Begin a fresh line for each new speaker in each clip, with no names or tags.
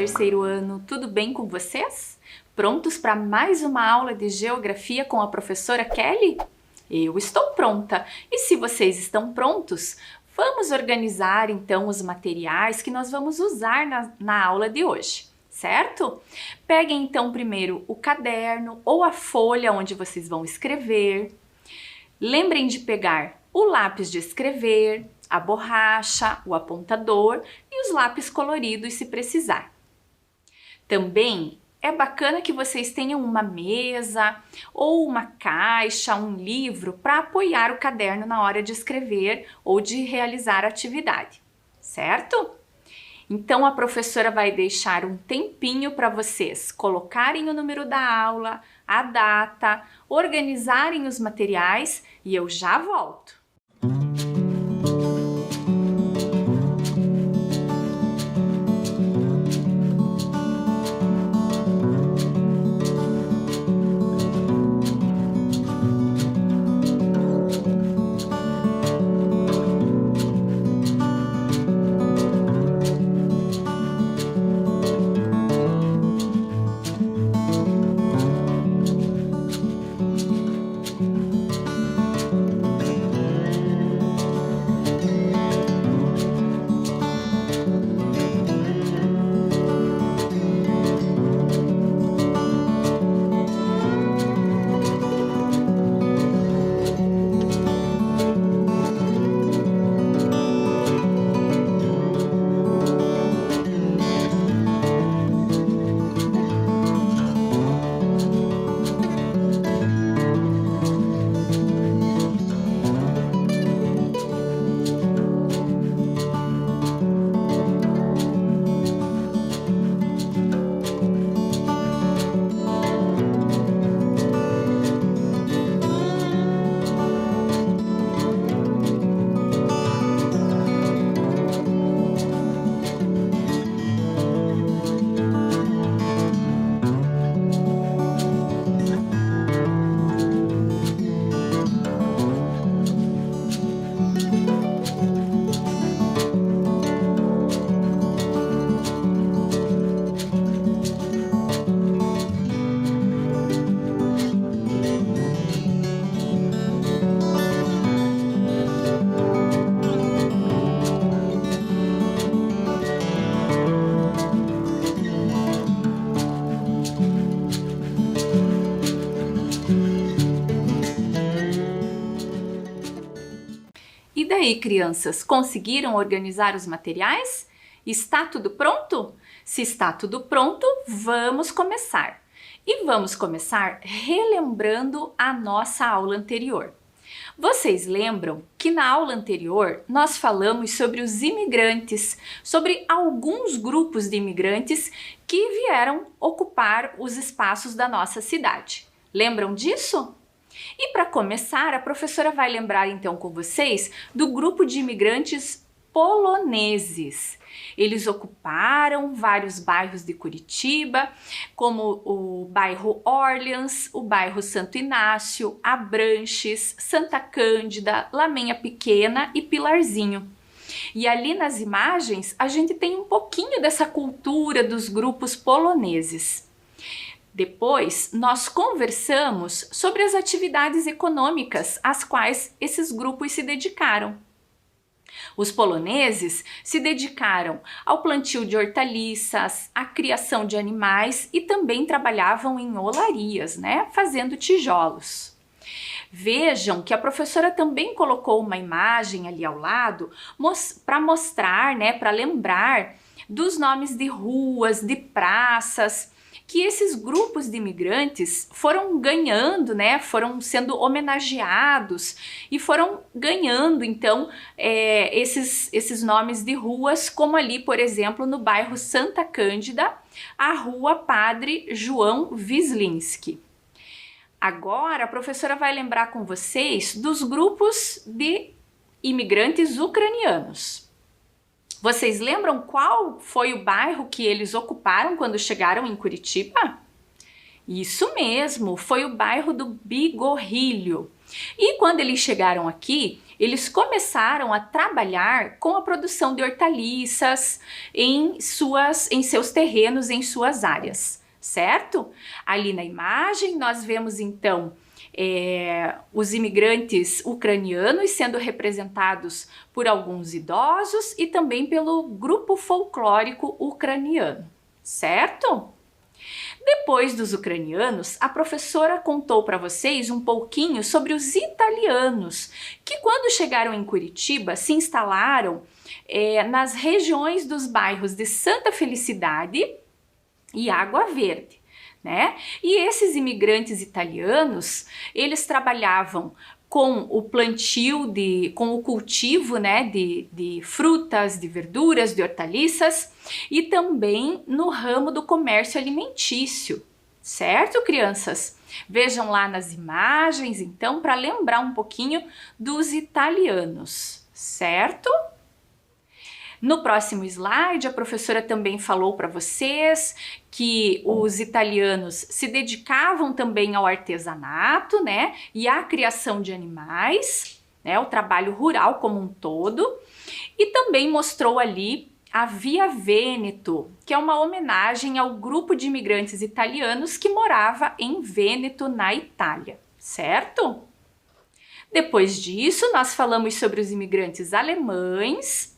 terceiro ano, tudo bem com vocês? Prontos para mais uma aula de geografia com a professora Kelly? Eu estou pronta! E se vocês estão prontos, vamos organizar então os materiais que nós vamos usar na aula de hoje, certo? Peguem então primeiro o caderno ou a folha onde vocês vão escrever. Lembrem de pegar o lápis de escrever, a borracha, o apontador e os lápis coloridos se precisar. Também é bacana que vocês tenham uma mesa ou uma caixa, um livro para apoiar o caderno na hora de escrever ou de realizar a atividade, certo? Então a professora vai deixar um tempinho para vocês colocarem o número da aula, a data, organizarem os materiais e eu já volto. E daí, crianças, conseguiram organizar os materiais? Está tudo pronto? Se está tudo pronto, vamos começar. E vamos começar relembrando a nossa aula anterior. Vocês lembram que na aula anterior nós falamos sobre os imigrantes, sobre alguns grupos de imigrantes que vieram ocupar os espaços da nossa cidade. Lembram disso? E para começar, a professora vai lembrar então com vocês do grupo de imigrantes poloneses. Eles ocuparam vários bairros de Curitiba, como o bairro Orleans, o bairro Santo Inácio, Abranches, Santa Cândida, Lameia Pequena e Pilarzinho. E ali nas imagens a gente tem um pouquinho dessa cultura dos grupos poloneses. Depois, nós conversamos sobre as atividades econômicas às quais esses grupos se dedicaram. Os poloneses se dedicaram ao plantio de hortaliças, à criação de animais e também trabalhavam em olarias, fazendo tijolos. Vejam que a professora também colocou uma imagem ali ao lado para mostrar, para lembrar dos nomes de ruas, de praças, que esses grupos de imigrantes foram ganhando, foram sendo homenageados e foram ganhando, então, esses nomes de ruas, como ali, por exemplo, no bairro Santa Cândida, a Rua Padre João Wislinski. Agora, a professora vai lembrar com vocês dos grupos de imigrantes ucranianos. Vocês lembram qual foi o bairro que eles ocuparam quando chegaram em Curitiba? Isso mesmo, foi o bairro do Bigorrilho. E quando eles chegaram aqui, eles começaram a trabalhar com a produção de hortaliças em seus terrenos, em suas áreas, certo? Ali na imagem nós vemos então os imigrantes ucranianos sendo representados por alguns idosos e também pelo grupo folclórico ucraniano, certo? Depois dos ucranianos, a professora contou para vocês um pouquinho sobre os italianos, que quando chegaram em Curitiba se instalaram nas regiões dos bairros de Santa Felicidade e Água Verde, né? E esses imigrantes italianos, eles trabalhavam com o plantio, com o cultivo, né, de frutas, de verduras, de hortaliças e também no ramo do comércio alimentício, certo, crianças? Vejam lá nas imagens, então, para lembrar um pouquinho dos italianos, certo? No próximo slide, a professora também falou para vocês que os italianos se dedicavam também ao artesanato, né, e à criação de animais, né, o trabalho rural como um todo, e também mostrou ali a Via Vêneto, que é uma homenagem ao grupo de imigrantes italianos que morava em Vêneto, na Itália, certo? Depois disso, nós falamos sobre os imigrantes alemães.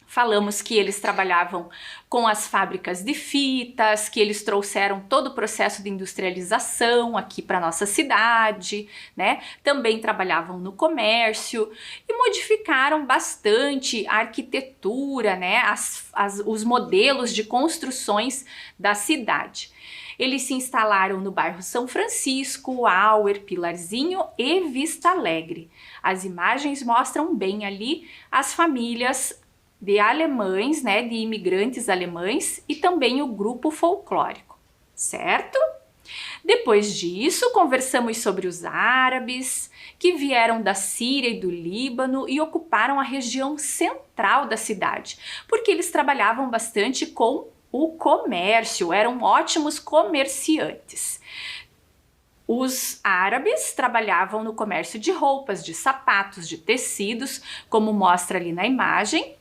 Falamos que eles trabalhavam com as fábricas de fitas, que eles trouxeram todo o processo de industrialização aqui para nossa cidade, né? Também trabalhavam no comércio e modificaram bastante a arquitetura, né? Os modelos de construções da cidade. Eles se instalaram no bairro São Francisco, Auer, Pilarzinho e Vista Alegre. As imagens mostram bem ali as famílias de alemães, né, de imigrantes alemães e também o grupo folclórico, certo? Depois disso, conversamos sobre os árabes que vieram da Síria e do Líbano e ocuparam a região central da cidade, porque eles trabalhavam bastante com o comércio, eram ótimos comerciantes. Os árabes trabalhavam no comércio de roupas, de sapatos, de tecidos, como mostra ali na imagem,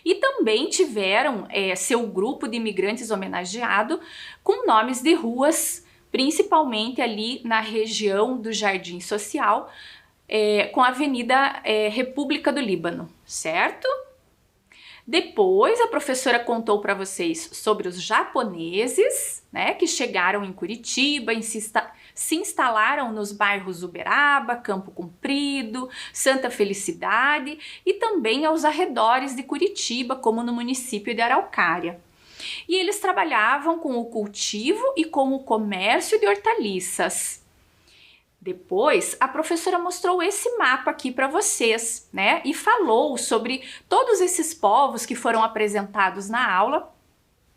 e também tiveram seu grupo de imigrantes homenageado com nomes de ruas, principalmente ali na região do Jardim Social, com a Avenida República do Líbano, certo? Depois a professora contou para vocês sobre os japoneses, né, que chegaram em Curitiba, se instalaram nos bairros Uberaba, Campo Comprido, Santa Felicidade e também aos arredores de Curitiba, como no município de Araucária. E eles trabalhavam com o cultivo e com o comércio de hortaliças. Depois, a professora mostrou esse mapa aqui para vocês, né? E falou sobre todos esses povos que foram apresentados na aula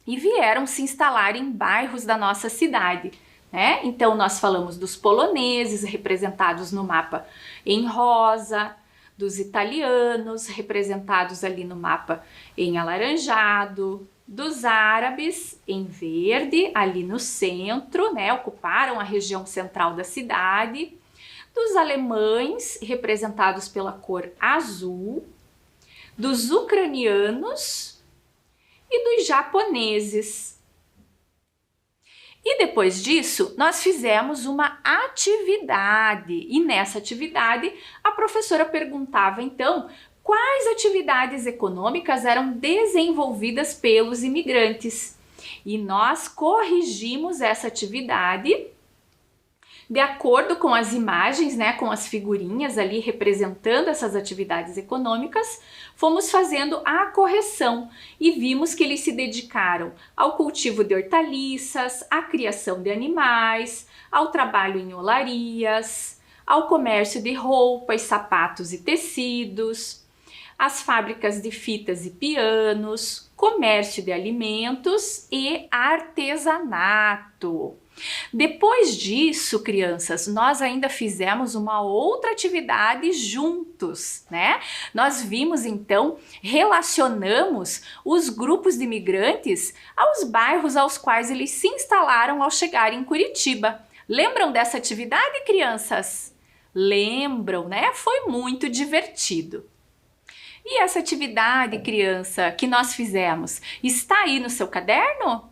e vieram se instalar em bairros da nossa cidade, né? Então, nós falamos dos poloneses, representados no mapa em rosa, dos italianos, representados ali no mapa em alaranjado, dos árabes em verde, ali no centro, né, ocuparam a região central da cidade, dos alemães, representados pela cor azul, dos ucranianos e dos japoneses. E depois disso, nós fizemos uma atividade, e nessa atividade a professora perguntava então quais atividades econômicas eram desenvolvidas pelos imigrantes. E nós corrigimos essa atividade de acordo com as imagens, né, com as figurinhas ali representando essas atividades econômicas, fomos fazendo a correção e vimos que eles se dedicaram ao cultivo de hortaliças, à criação de animais, ao trabalho em olarias, ao comércio de roupas, sapatos e tecidos, as fábricas de fitas e pianos, comércio de alimentos e artesanato. Depois disso, crianças, nós ainda fizemos uma outra atividade juntos, né? Nós vimos então, relacionamos os grupos de imigrantes aos bairros aos quais eles se instalaram ao chegar em Curitiba. Lembram dessa atividade, crianças? Lembram, né? Foi muito divertido. E essa atividade, criança, que nós fizemos, está aí no seu caderno?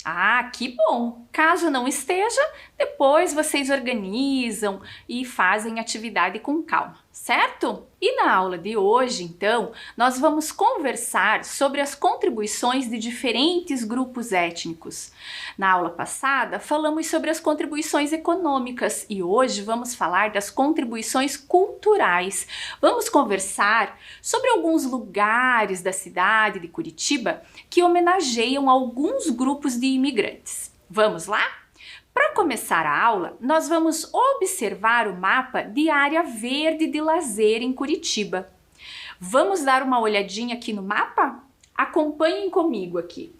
Ah, que bom! Caso não esteja, depois vocês organizam e fazem atividade com calma, certo? E na aula de hoje, então, nós vamos conversar sobre as contribuições de diferentes grupos étnicos. Na aula passada, falamos sobre as contribuições econômicas e hoje vamos falar das contribuições culturais. Vamos conversar sobre alguns lugares da cidade de Curitiba que homenageiam alguns grupos de imigrantes. Vamos lá? Para começar a aula, nós vamos observar o mapa de área verde de lazer em Curitiba. Vamos dar uma olhadinha aqui no mapa? Acompanhem comigo aqui.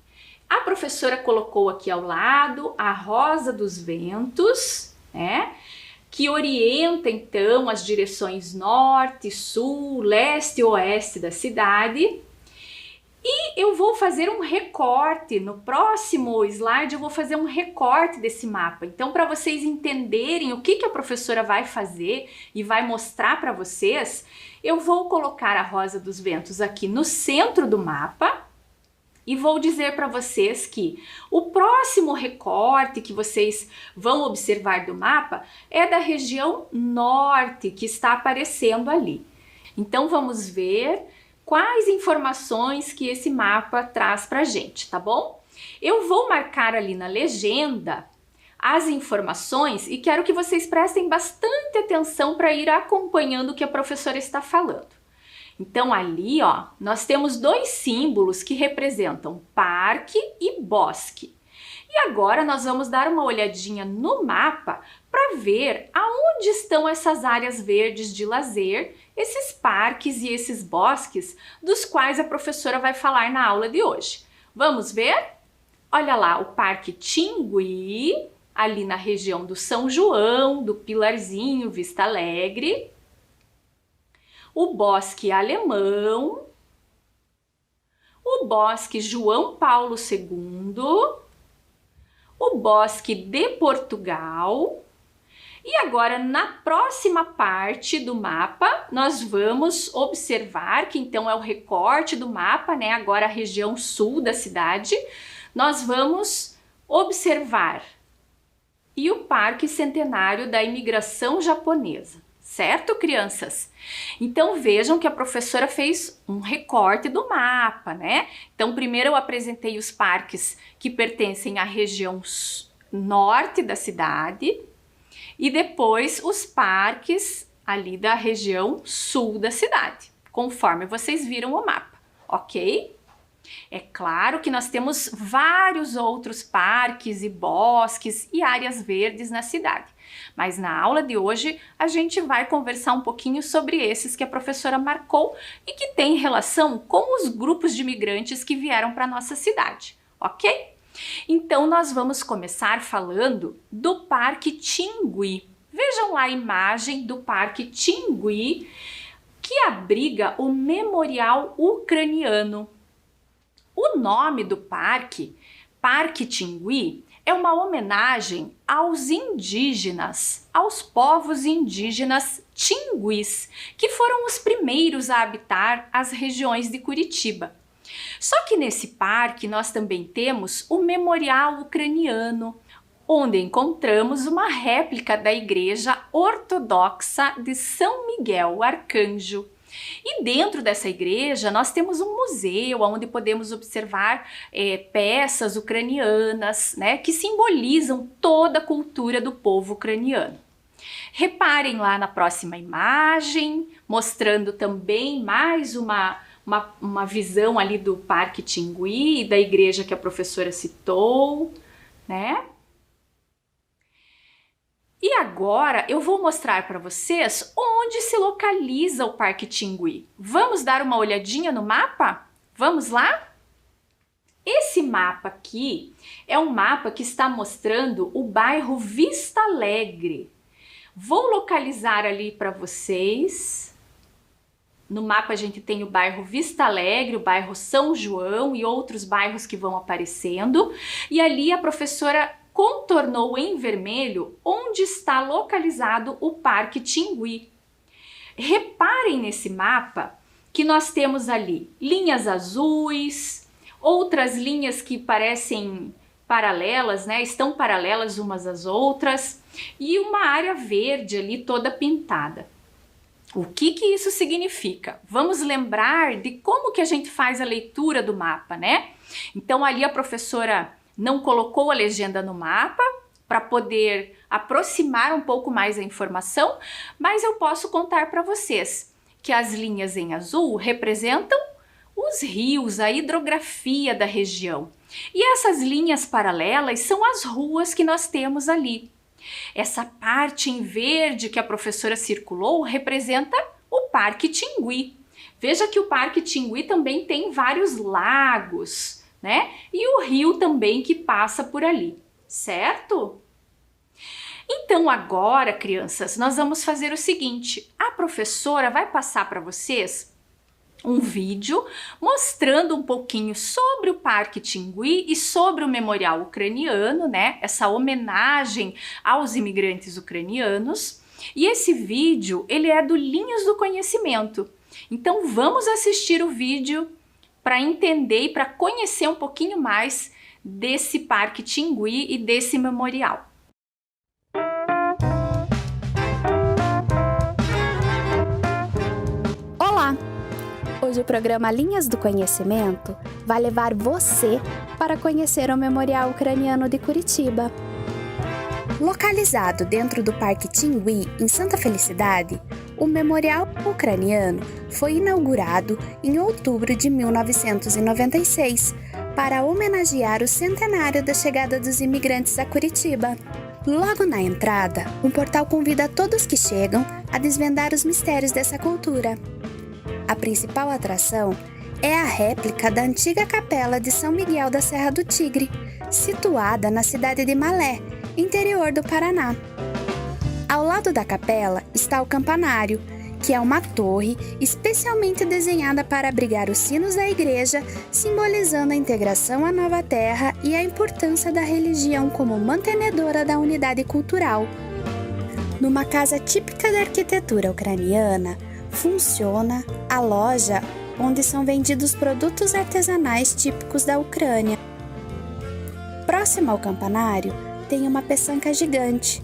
A professora colocou aqui ao lado a Rosa dos Ventos, né? Que orienta então as direções norte, sul, leste e oeste da cidade. E eu vou fazer um recorte, no próximo slide eu vou fazer um recorte desse mapa. Então, para vocês entenderem o que a professora vai fazer e vai mostrar para vocês, eu vou colocar a Rosa dos Ventos aqui no centro do mapa e vou dizer para vocês que o próximo recorte que vocês vão observar do mapa é da região norte, que está aparecendo ali. Então, vamos ver quais informações que esse mapa traz para a gente, tá bom? Eu vou marcar ali na legenda as informações e quero que vocês prestem bastante atenção para ir acompanhando o que a professora está falando. Então ali, ó, nós temos dois símbolos que representam parque e bosque. E agora nós vamos dar uma olhadinha no mapa para ver aonde estão essas áreas verdes de lazer, esses parques e esses bosques dos quais a professora vai falar na aula de hoje. Vamos ver? Olha lá, o Parque Tingui, ali na região do São João, do Pilarzinho, Vista Alegre. O Bosque Alemão, o Bosque João Paulo II, o Bosque de Portugal. E agora, na próxima parte do mapa, nós vamos observar que então é o recorte do mapa, né? Agora a região sul da cidade, nós vamos observar e o Parque Centenário da Imigração Japonesa. Certo, crianças? Então vejam que a professora fez um recorte do mapa, né? Então primeiro eu apresentei os parques que pertencem à região norte da cidade e depois os parques ali da região sul da cidade, conforme vocês viram o mapa, ok? É claro que nós temos vários outros parques e bosques e áreas verdes na cidade. Mas na aula de hoje a gente vai conversar um pouquinho sobre esses que a professora marcou e que tem relação com os grupos de imigrantes que vieram para a nossa cidade, ok? Então nós vamos começar falando do Parque Tingui. Vejam lá a imagem do Parque Tingui, que abriga o Memorial Ucraniano. O nome do parque, Parque Tingui, é uma homenagem aos indígenas, aos povos indígenas tinguis, que foram os primeiros a habitar as regiões de Curitiba. Só que nesse parque nós também temos o Memorial Ucraniano, onde encontramos uma réplica da Igreja Ortodoxa de São Miguel Arcanjo. E dentro dessa igreja nós temos um museu onde podemos observar peças ucranianas, né, que simbolizam toda a cultura do povo ucraniano. Reparem lá na próxima imagem, mostrando também mais uma visão ali do Parque Tingui, da igreja que a professora citou, né? E agora eu vou mostrar para vocês onde se localiza o Parque Tingui. Vamos dar uma olhadinha no mapa? Vamos lá? Esse mapa aqui é um mapa que está mostrando o bairro Vista Alegre. Vou localizar ali para vocês. No mapa a gente tem o bairro Vista Alegre, o bairro São João e outros bairros que vão aparecendo. E ali a professora contornou em vermelho onde está localizado o Parque Tingui. Reparem nesse mapa que nós temos ali linhas azuis, outras linhas que parecem paralelas, né? Estão paralelas umas às outras, e uma área verde ali toda pintada. O que isso significa? Vamos lembrar de como que a gente faz a leitura do mapa, né? Então ali a professora não colocou a legenda no mapa para poder aproximar um pouco mais a informação, mas eu posso contar para vocês que as linhas em azul representam os rios, a hidrografia da região. E essas linhas paralelas são as ruas que nós temos ali. Essa parte em verde que a professora circulou representa o Parque Tingui. Veja que o Parque Tingui também tem vários lagos, né? E o rio também que passa por ali, certo? Então agora, crianças, nós vamos fazer o seguinte: a professora vai passar para vocês um vídeo mostrando um pouquinho sobre o Parque Tingui e sobre o Memorial Ucraniano, né? Essa homenagem aos imigrantes ucranianos. E esse vídeo, ele é do Linhas do Conhecimento. Então vamos assistir o vídeo para entender e para conhecer um pouquinho mais desse Parque Tingui e desse memorial.
Olá! Hoje o programa Linhas do Conhecimento vai levar você para conhecer o Memorial Ucraniano de Curitiba. Localizado dentro do Parque Tingui, em Santa Felicidade, o Memorial Ucraniano foi inaugurado em outubro de 1996 para homenagear o centenário da chegada dos imigrantes a Curitiba. Logo na entrada, um portal convida todos que chegam a desvendar os mistérios dessa cultura. A principal atração é a réplica da antiga capela de São Miguel da Serra do Tigre, situada na cidade de Malé, interior do Paraná. Ao lado da capela está o campanário, que é uma torre especialmente desenhada para abrigar os sinos da igreja, simbolizando a integração à nova terra e a importância da religião como mantenedora da unidade cultural. Numa casa típica da arquitetura ucraniana, funciona a loja onde são vendidos produtos artesanais típicos da Ucrânia. Próximo ao campanário tem uma peçanca gigante,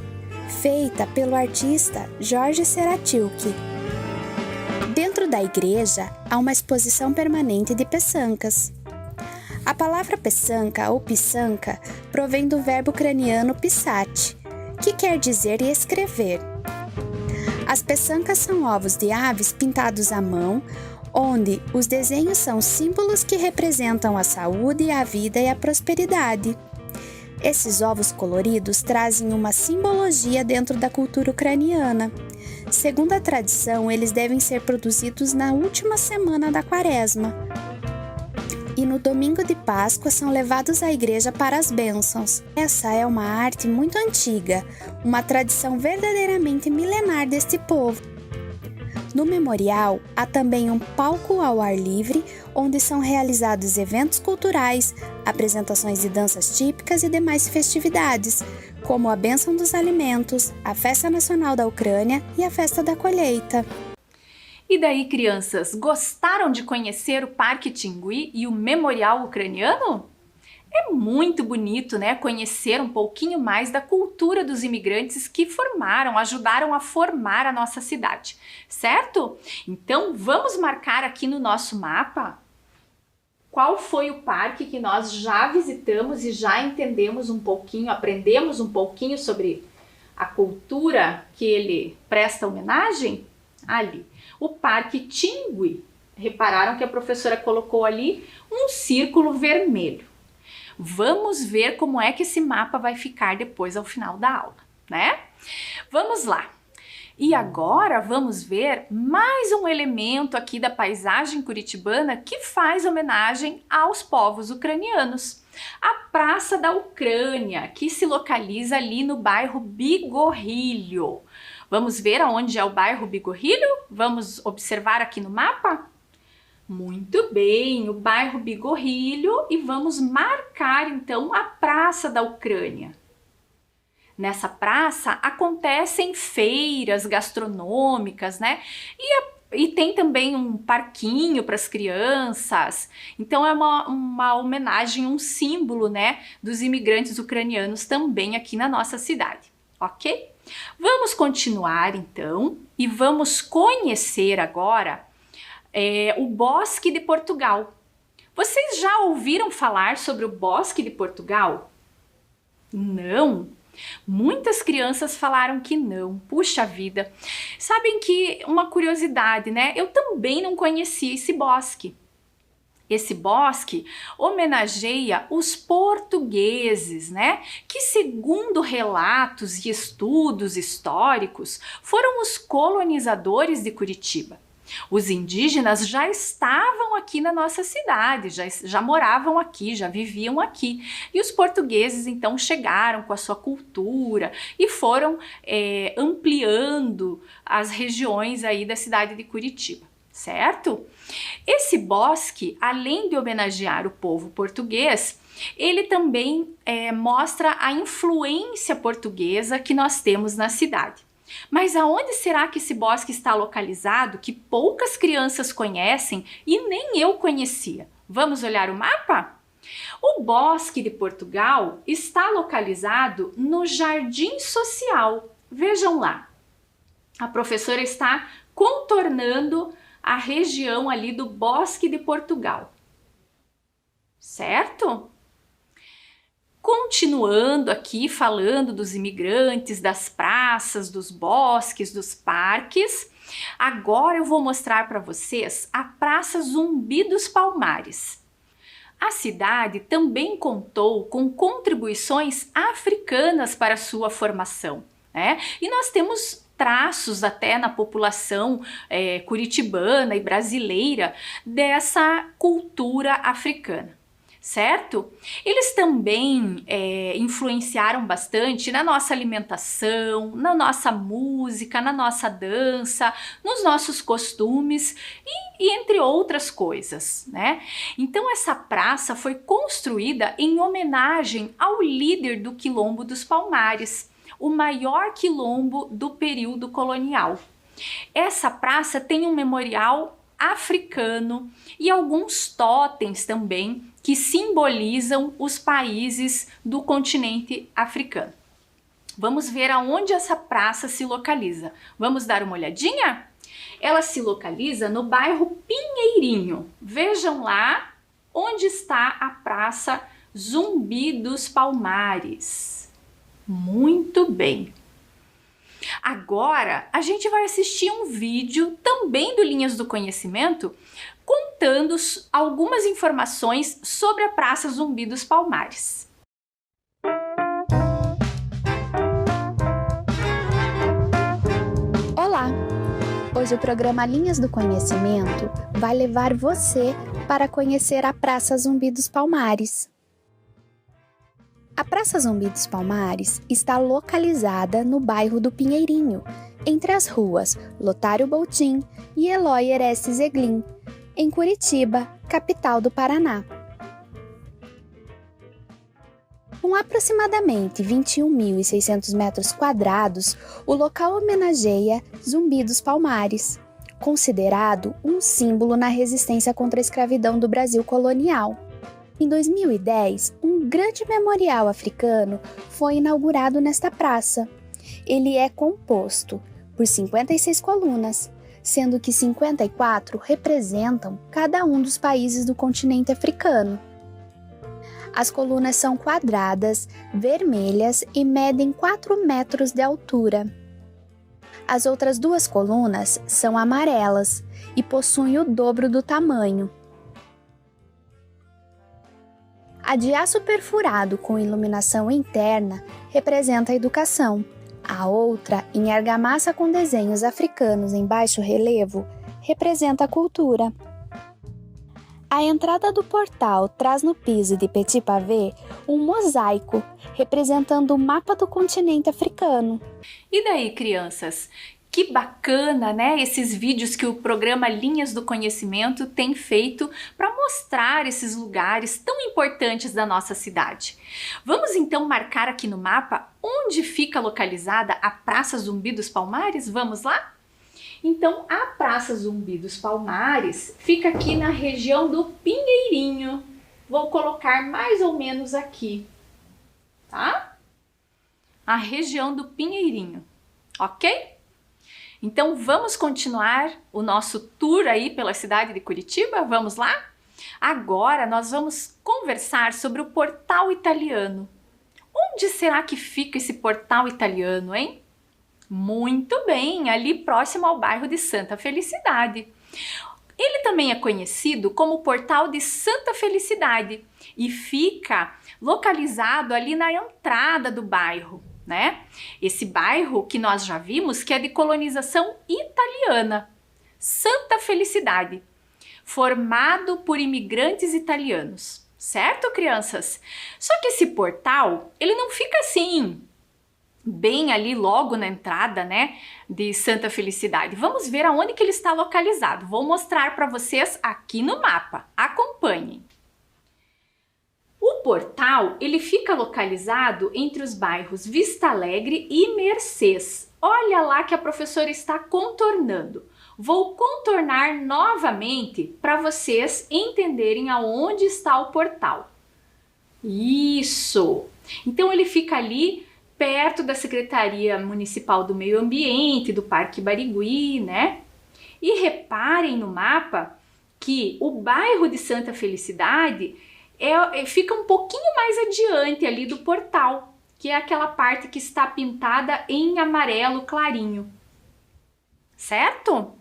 feita pelo artista Jorge Seratilki. Dentro da igreja há uma exposição permanente de peçancas. A palavra peçanca ou pisanka provém do verbo ucraniano pisat, que quer dizer escrever. As peçancas são ovos de aves pintados à mão, onde os desenhos são símbolos que representam a saúde, a vida e a prosperidade. Esses ovos coloridos trazem uma simbologia dentro da cultura ucraniana. Segundo a tradição, eles devem ser produzidos na última semana da Quaresma. E no domingo de Páscoa são levados à igreja para as bênçãos. Essa é uma arte muito antiga, uma tradição verdadeiramente milenar deste povo. No memorial, há também um palco ao ar livre, onde são realizados eventos culturais, apresentações de danças típicas e demais festividades, como a Bênção dos Alimentos, a Festa Nacional da Ucrânia e a Festa da Colheita.
E daí, crianças, gostaram de conhecer o Parque Tingui e o Memorial Ucraniano? É muito bonito, né? Conhecer um pouquinho mais da cultura dos imigrantes que ajudaram a formar a nossa cidade, certo? Então, vamos marcar aqui no nosso mapa qual foi o parque que nós já visitamos e já entendemos um pouquinho, aprendemos um pouquinho sobre a cultura que ele presta homenagem? Ali, o Parque Tingui. Repararam que a professora colocou ali um círculo vermelho. Vamos ver como é que esse mapa vai ficar depois ao final da aula, né? Vamos lá! E agora vamos ver mais um elemento aqui da paisagem curitibana que faz homenagem aos povos ucranianos. A Praça da Ucrânia, que se localiza ali no bairro Bigorrilho. Vamos ver aonde é o bairro Bigorrilho? Vamos observar aqui no mapa? Muito bem, o bairro Bigorrilho, e vamos marcar então a Praça da Ucrânia. Nessa praça acontecem feiras gastronômicas, né? E tem também um parquinho para as crianças. Então é uma homenagem, um símbolo, né, dos imigrantes ucranianos também aqui na nossa cidade, ok? Vamos continuar então e vamos conhecer agora o Bosque de Portugal. Vocês já ouviram falar sobre o Bosque de Portugal? Não? Muitas crianças falaram que não. Puxa vida! Sabem que uma curiosidade, né? Eu também não conhecia esse bosque. Esse bosque homenageia os portugueses, né? Que, segundo relatos e estudos históricos, foram os colonizadores de Curitiba. Os indígenas já estavam aqui na nossa cidade, já moravam aqui, já viviam aqui. E os portugueses então chegaram com a sua cultura e foram ampliando as regiões aí da cidade de Curitiba, certo? Esse bosque, além de homenagear o povo português, ele também mostra a influência portuguesa que nós temos na cidade. Mas aonde será que esse bosque está localizado, que poucas crianças conhecem e nem eu conhecia? Vamos olhar o mapa? O Bosque de Portugal está localizado no Jardim Social. Vejam lá, a professora está contornando a região ali do Bosque de Portugal, certo? Continuando aqui falando dos imigrantes, das praças, dos bosques, dos parques, agora eu vou mostrar para vocês a Praça Zumbi dos Palmares. A cidade também contou com contribuições africanas para sua formação, né? E nós temos traços até na população curitibana e brasileira dessa cultura africana. Certo? Eles também influenciaram bastante na nossa alimentação, na nossa música, na nossa dança, nos nossos costumes e entre outras coisas, né? Então essa praça foi construída em homenagem ao líder do Quilombo dos Palmares, o maior quilombo do período colonial. Essa praça tem um memorial africano e alguns totens também que simbolizam os países do continente africano. Vamos ver aonde essa praça se localiza. Vamos dar uma olhadinha? Ela se localiza no bairro Pinheirinho. Vejam lá onde está a Praça Zumbi dos Palmares. Muito bem. Agora a gente vai assistir um vídeo também do Linhas do Conhecimento contando algumas informações sobre a Praça Zumbi dos Palmares.
Olá! Hoje o programa Linhas do Conhecimento vai levar você para conhecer a Praça Zumbi dos Palmares. A Praça Zumbi dos Palmares está localizada no bairro do Pinheirinho, entre as ruas Lotário Boutin e Eloy Hereste Zeglin, em Curitiba, capital do Paraná. Com aproximadamente 21.600 metros quadrados, o local homenageia Zumbi dos Palmares, considerado um símbolo na resistência contra a escravidão do Brasil colonial. Em 2010, um grande memorial africano foi inaugurado nesta praça. Ele é composto por 56 colunas, sendo que 54 representam cada um dos países do continente africano. As colunas são quadradas, vermelhas e medem 4 metros de altura. As outras 2 colunas são amarelas e possuem o dobro do tamanho. A de aço perfurado com iluminação interna representa a educação. A outra, em argamassa com desenhos africanos em baixo relevo, representa a cultura. A entrada do portal traz no piso de petit pavé um mosaico representando o mapa do continente africano.
E daí, crianças? Que bacana, né? Esses vídeos que o programa Linhas do Conhecimento tem feito para mostrar esses lugares tão importantes da nossa cidade. Vamos então marcar aqui no mapa onde fica localizada a Praça Zumbi dos Palmares? Vamos lá? Então, a Praça Zumbi dos Palmares fica aqui na região do Pinheirinho. Vou colocar mais ou menos aqui, tá? A região do Pinheirinho, ok? Então, vamos continuar o nosso tour aí pela cidade de Curitiba? Vamos lá? Agora, nós vamos conversar sobre o Portal Italiano. Onde será que fica esse Portal Italiano, hein? Muito bem, ali próximo ao bairro de Santa Felicidade. Ele também é conhecido como Portal de Santa Felicidade e fica localizado ali na entrada do bairro, né? Esse bairro que nós já vimos que é de colonização italiana, Santa Felicidade, formado por imigrantes italianos, certo, crianças? Só que esse portal, ele não fica assim, bem ali logo na entrada, né, de Santa Felicidade. Vamos ver aonde que ele está localizado. Vou mostrar para vocês aqui no mapa. Acompanhem. O portal, ele fica localizado entre os bairros Vista Alegre e Mercês. Olha lá que a professora está contornando. Vou contornar novamente para vocês entenderem aonde está o portal. Isso! Então ele fica ali perto da Secretaria Municipal do Meio Ambiente, do Parque Barigui, né? E reparem no mapa que o bairro de Santa Felicidade fica um pouquinho mais adiante ali do portal, que é aquela parte que está pintada em amarelo clarinho, certo?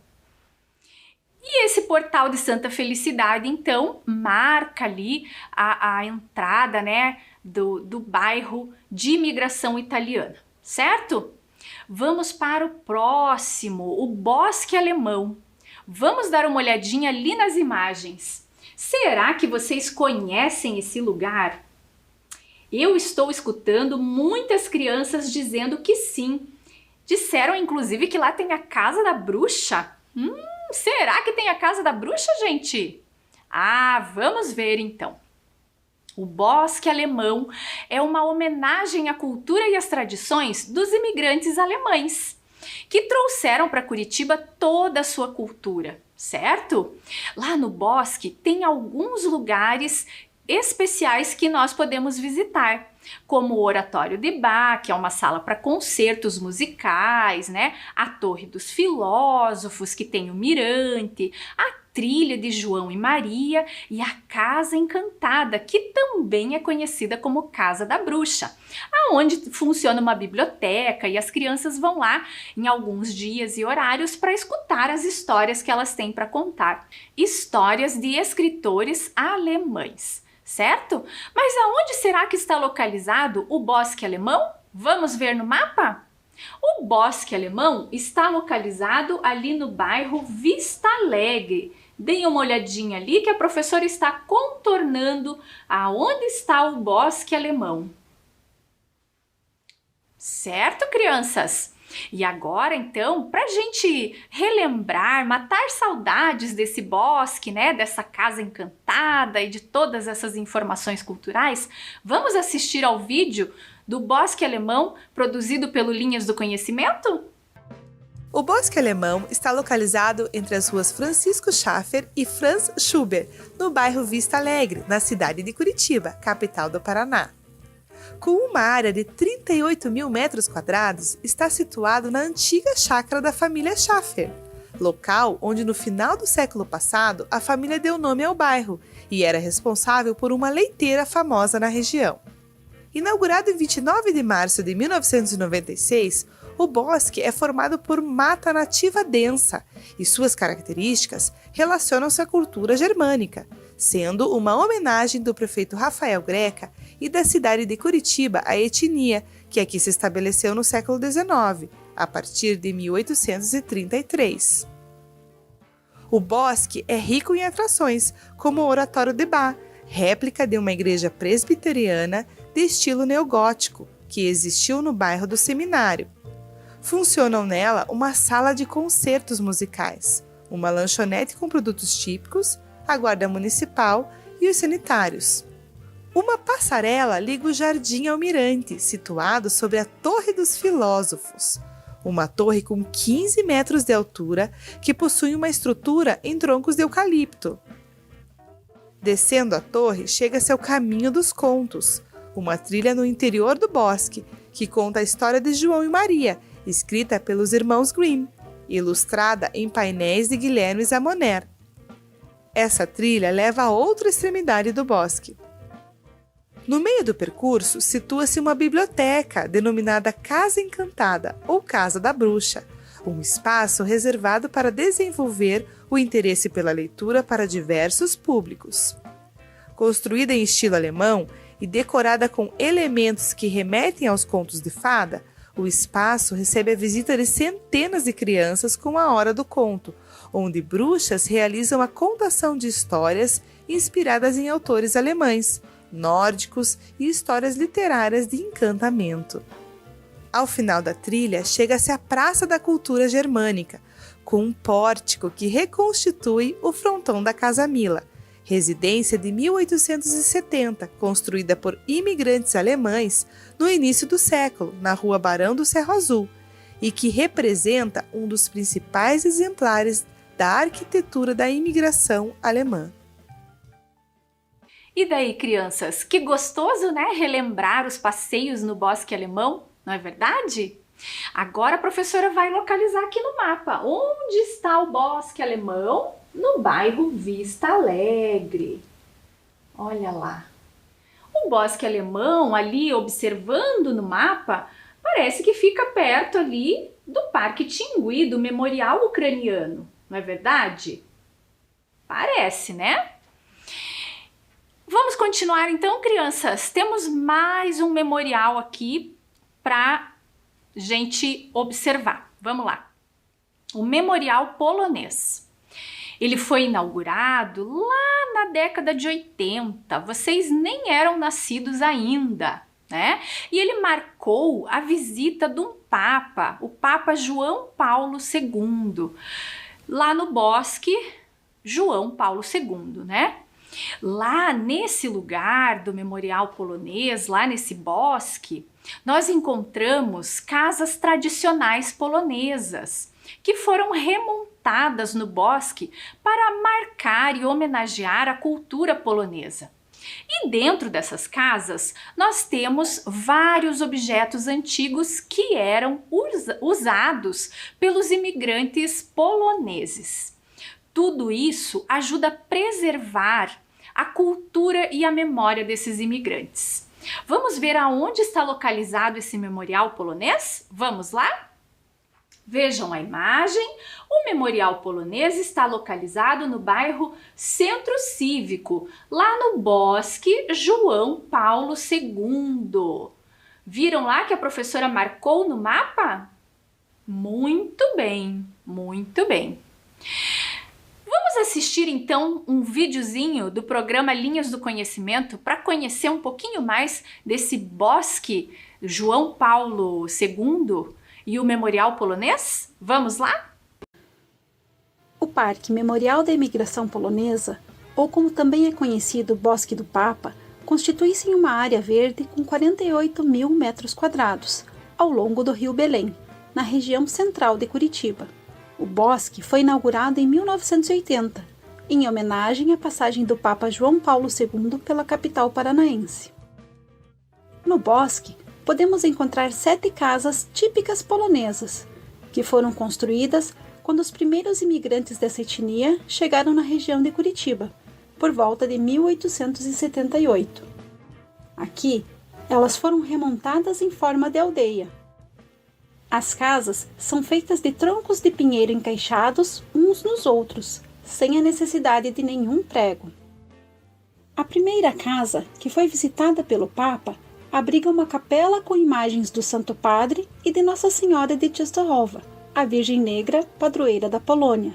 E esse Portal de Santa Felicidade, então, marca ali a entrada, né, do bairro de imigração italiana, certo? Vamos para o próximo, o Bosque Alemão. Vamos dar uma olhadinha ali nas imagens. Será que vocês conhecem esse lugar? Eu estou escutando muitas crianças dizendo que sim. Disseram, inclusive, que lá tem a Casa da Bruxa. Será que tem a Casa da Bruxa, gente? Ah, vamos ver então. O Bosque Alemão é uma homenagem à cultura e às tradições dos imigrantes alemães, que trouxeram para Curitiba toda a sua cultura, certo? Lá no bosque tem alguns lugares especiais que nós podemos visitar, como o Oratório de Bach, que é uma sala para concertos musicais, né? A Torre dos Filósofos, que tem o Mirante, a Trilha de João e Maria e a Casa Encantada, que também é conhecida como Casa da Bruxa, aonde funciona uma biblioteca e as crianças vão lá em alguns dias e horários para escutar as histórias que elas têm para contar. Histórias de escritores alemães, certo? Mas aonde será que está localizado o Bosque Alemão? Vamos ver no mapa? O Bosque Alemão está localizado ali no bairro Vista Alegre. Deem uma olhadinha ali que a professora está contornando aonde está o Bosque Alemão. Certo, crianças? E agora, então, para a gente relembrar, matar saudades desse bosque, né, dessa casa encantada e de todas essas informações culturais, vamos assistir ao vídeo do Bosque Alemão produzido pelo Linhas do Conhecimento?
O Bosque Alemão está localizado entre as ruas Francisco Schaffer e Franz Schubert, no bairro Vista Alegre, na cidade de Curitiba, capital do Paraná. Com uma área de 38 mil metros quadrados, está situado na antiga chácara da família Schaffer, local onde no final do século passado a família deu nome ao bairro e era responsável por uma leiteira famosa na região. Inaugurado em 29 de março de 1996, o bosque é formado por mata nativa densa e suas características relacionam-se à cultura germânica, sendo uma homenagem do prefeito Rafael Greca e da cidade de Curitiba à etnia que aqui se estabeleceu no século XIX, a partir de 1833. O bosque é rico em atrações, como o Oratório de Bach, réplica de uma igreja presbiteriana de estilo neogótico, que existiu no bairro do Seminário. Funcionam nela uma sala de concertos musicais, uma lanchonete com produtos típicos, a guarda municipal e os sanitários. Uma passarela liga o jardim ao mirante, situado sobre a Torre dos Filósofos, uma torre com 15 metros de altura que possui uma estrutura em troncos de eucalipto. Descendo a torre, chega-se ao Caminho dos Contos, uma trilha no interior do bosque, que conta a história de João e Maria, escrita pelos irmãos Grimm, ilustrada em painéis de Guilherme Zamoner. Essa trilha leva a outra extremidade do bosque. No meio do percurso, situa-se uma biblioteca, denominada Casa Encantada ou Casa da Bruxa, um espaço reservado para desenvolver o interesse pela leitura para diversos públicos. Construída em estilo alemão e decorada com elementos que remetem aos contos de fada, o espaço recebe a visita de centenas de crianças com a Hora do Conto, onde bruxas realizam a contação de histórias inspiradas em autores alemães, nórdicos e histórias literárias de encantamento. Ao final da trilha, chega-se à Praça da Cultura Germânica, com um pórtico que reconstitui o frontão da Casa Mila, residência de 1870, construída por imigrantes alemães no início do século, na Rua Barão do Cerro Azul, e que representa um dos principais exemplares da arquitetura da imigração alemã.
E daí, crianças? Que gostoso, né? Relembrar os passeios no Bosque Alemão, não é verdade? Agora a professora vai localizar aqui no mapa. Onde está o Bosque Alemão? No bairro Vista Alegre. Olha lá. O Bosque Alemão, ali observando no mapa, parece que fica perto ali do Parque Tingui, do Memorial Ucraniano. Não é verdade? Parece, né? Vamos continuar então, crianças. Temos mais um memorial aqui para gente observar. Vamos lá. O Memorial Polonês. Ele foi inaugurado lá na década de 80. Vocês nem eram nascidos ainda, né? E ele marcou a visita de um Papa, o Papa João Paulo II, lá no Bosque João Paulo II, né? Lá nesse lugar do Memorial Polonês, lá nesse bosque, nós encontramos casas tradicionais polonesas que foram remontadas no bosque para marcar e homenagear a cultura polonesa. E dentro dessas casas nós temos vários objetos antigos que eram usados pelos imigrantes poloneses. Tudo isso ajuda a preservar a cultura e a memória desses imigrantes. Vamos ver aonde está localizado esse memorial polonês? Vamos lá? Vejam a imagem. O Memorial Polonês está localizado no bairro Centro Cívico, lá no Bosque João Paulo II. Viram lá que a professora marcou no mapa? Muito bem, muito bem. Vamos assistir então um videozinho do programa Linhas do Conhecimento para conhecer um pouquinho mais desse Bosque João Paulo II e o Memorial Polonês? Vamos lá?
O Parque Memorial da Imigração Polonesa, ou como também é conhecido Bosque do Papa, constitui-se em uma área verde com 48 mil metros quadrados, ao longo do Rio Belém, na região central de Curitiba. O bosque foi inaugurado em 1980, em homenagem à passagem do Papa João Paulo II pela capital paranaense. No bosque, podemos encontrar 7 casas típicas polonesas, que foram construídas quando os primeiros imigrantes dessa etnia chegaram na região de Curitiba, por volta de 1878. Aqui, elas foram remontadas em forma de aldeia. As casas são feitas de troncos de pinheiro encaixados uns nos outros, sem a necessidade de nenhum prego. A primeira casa, que foi visitada pelo Papa, abriga uma capela com imagens do Santo Padre e de Nossa Senhora de Częstochowa, a Virgem Negra, padroeira da Polônia.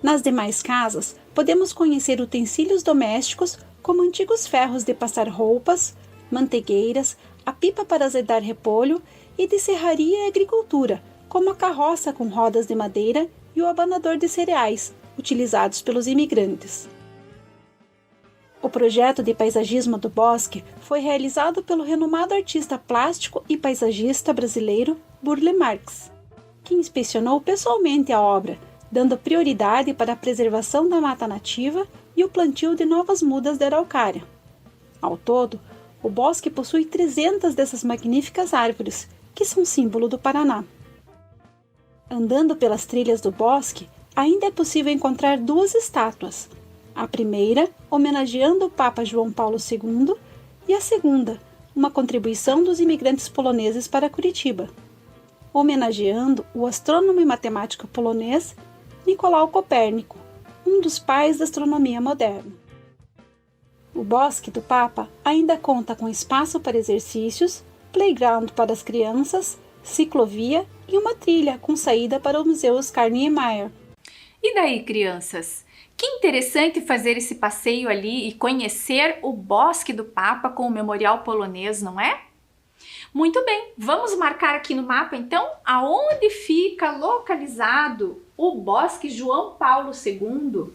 Nas demais casas, podemos conhecer utensílios domésticos como antigos ferros de passar roupas, mantegueiras, a pipa para azedar repolho e de serraria e agricultura, como a carroça com rodas de madeira e o abanador de cereais, utilizados pelos imigrantes. O projeto de paisagismo do bosque foi realizado pelo renomado artista plástico e paisagista brasileiro Burle Marx, que inspecionou pessoalmente a obra, dando prioridade para a preservação da mata nativa e o plantio de novas mudas de araucária. Ao todo, o bosque possui 300 dessas magníficas árvores, que são símbolo do Paraná. Andando pelas trilhas do bosque, ainda é possível encontrar 2 estátuas. A primeira, homenageando o Papa João Paulo II, e a segunda, uma contribuição dos imigrantes poloneses para Curitiba, homenageando o astrônomo e matemático polonês Nicolau Copérnico, um dos pais da astronomia moderna. O Bosque do Papa ainda conta com espaço para exercícios, playground para as crianças, ciclovia e uma trilha com saída para o Museu Oscar Niemeyer.
E daí, crianças? Que interessante fazer esse passeio ali e conhecer o Bosque do Papa com o Memorial Polonês, não é? Muito bem, vamos marcar aqui no mapa então aonde fica localizado o Bosque João Paulo II.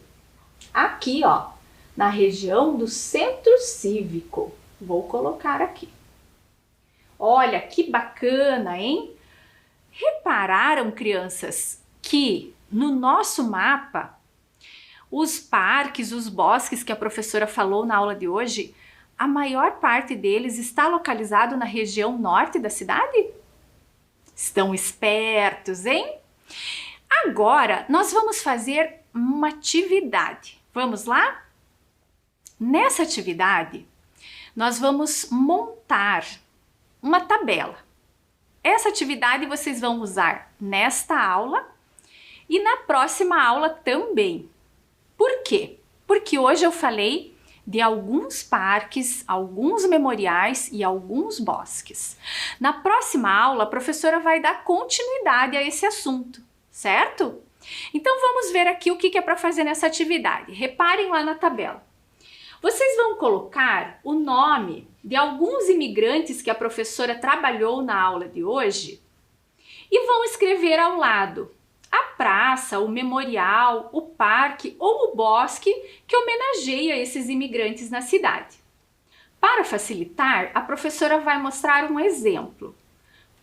Aqui, ó, na região do Centro Cívico. Vou colocar aqui. Olha que bacana, hein? Repararam, crianças, que no nosso mapa os parques, os bosques que a professora falou na aula de hoje, a maior parte deles está localizado na região norte da cidade? Estão espertos, hein? Agora, nós vamos fazer uma atividade. Vamos lá? Nessa atividade, nós vamos montar uma tabela. Essa atividade vocês vão usar nesta aula e na próxima aula também. Por quê? Porque hoje eu falei de alguns parques, alguns memoriais e alguns bosques. Na próxima aula, a professora vai dar continuidade a esse assunto, certo? Então vamos ver aqui o que é para fazer nessa atividade. Reparem lá na tabela. Vocês vão colocar o nome de alguns imigrantes que a professora trabalhou na aula de hoje e vão escrever ao lado a praça, o memorial, o parque ou o bosque que homenageia esses imigrantes na cidade. Para facilitar, a professora vai mostrar um exemplo.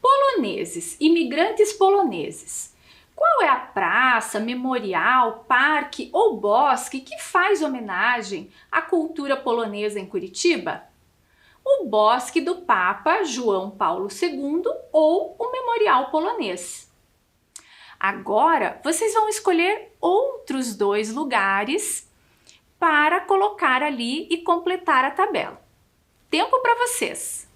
Poloneses, imigrantes poloneses. Qual é a praça, memorial, parque ou bosque que faz homenagem à cultura polonesa em Curitiba? O Bosque do Papa João Paulo II ou o Memorial Polonês. Agora, vocês vão escolher outros 2 lugares para colocar ali e completar a tabela. Tempo para vocês!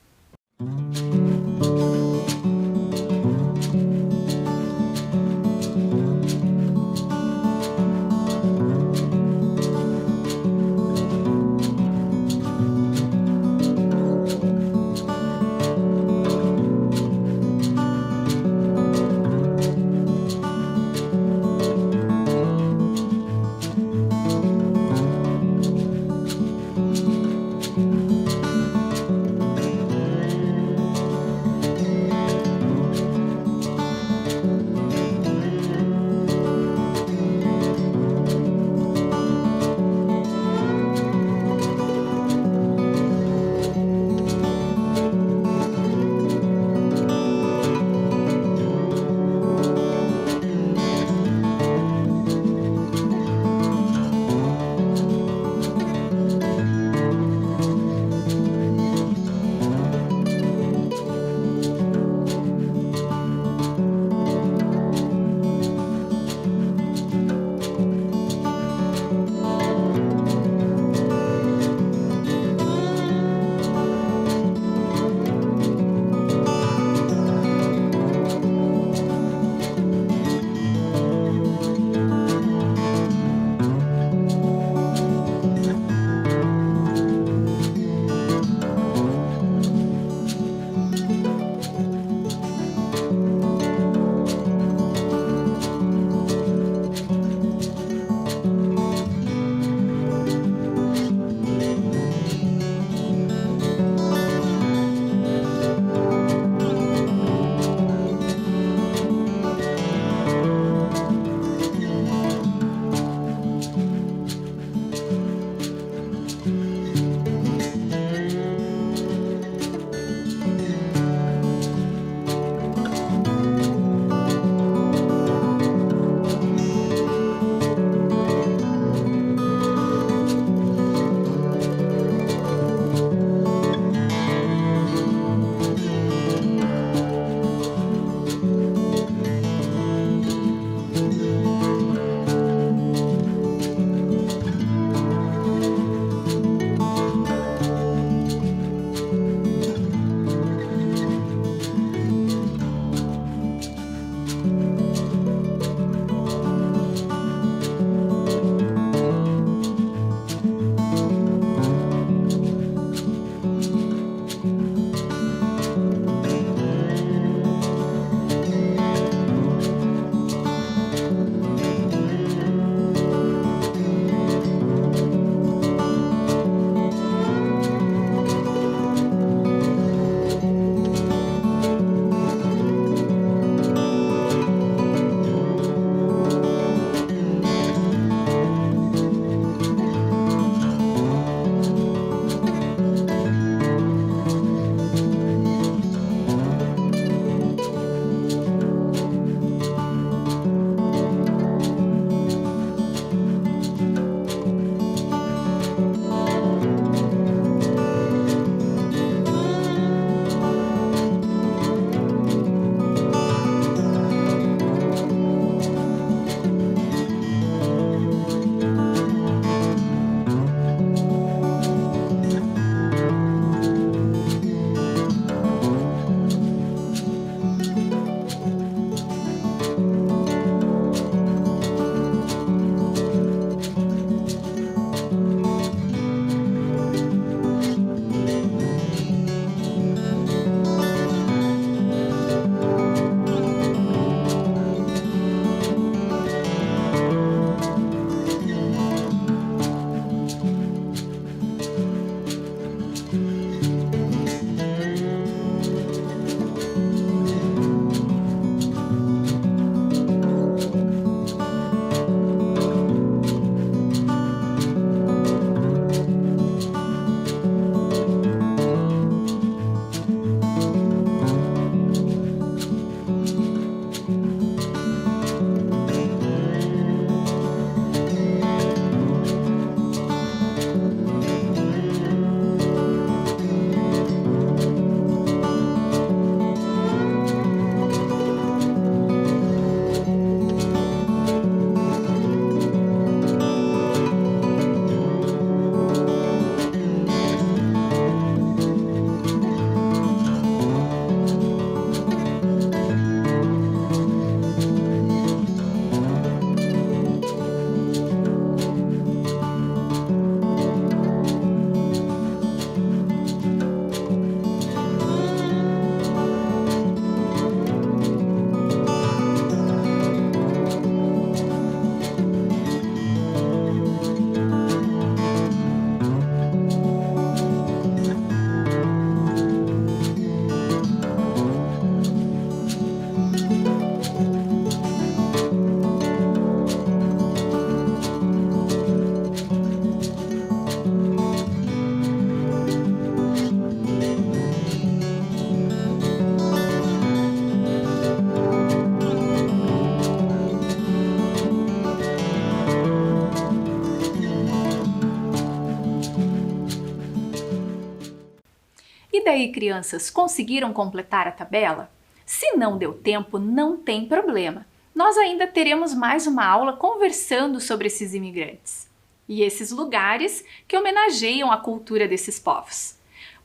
E daí, crianças, conseguiram completar a tabela? Se não deu tempo, não tem problema. Nós ainda teremos mais uma aula conversando sobre esses imigrantes e esses lugares que homenageiam a cultura desses povos.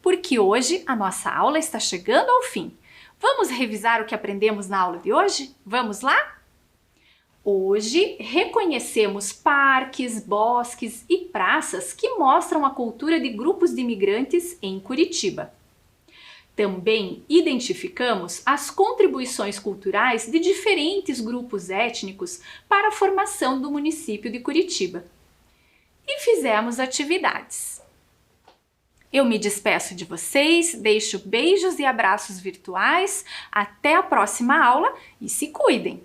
Porque hoje a nossa aula está chegando ao fim. Vamos revisar o que aprendemos na aula de hoje? Vamos lá? Hoje reconhecemos parques, bosques e praças que mostram a cultura de grupos de imigrantes em Curitiba. Também identificamos as contribuições culturais de diferentes grupos étnicos para a formação do município de Curitiba. E fizemos atividades. Eu me despeço de vocês, deixo beijos e abraços virtuais. Até a próxima aula e se cuidem!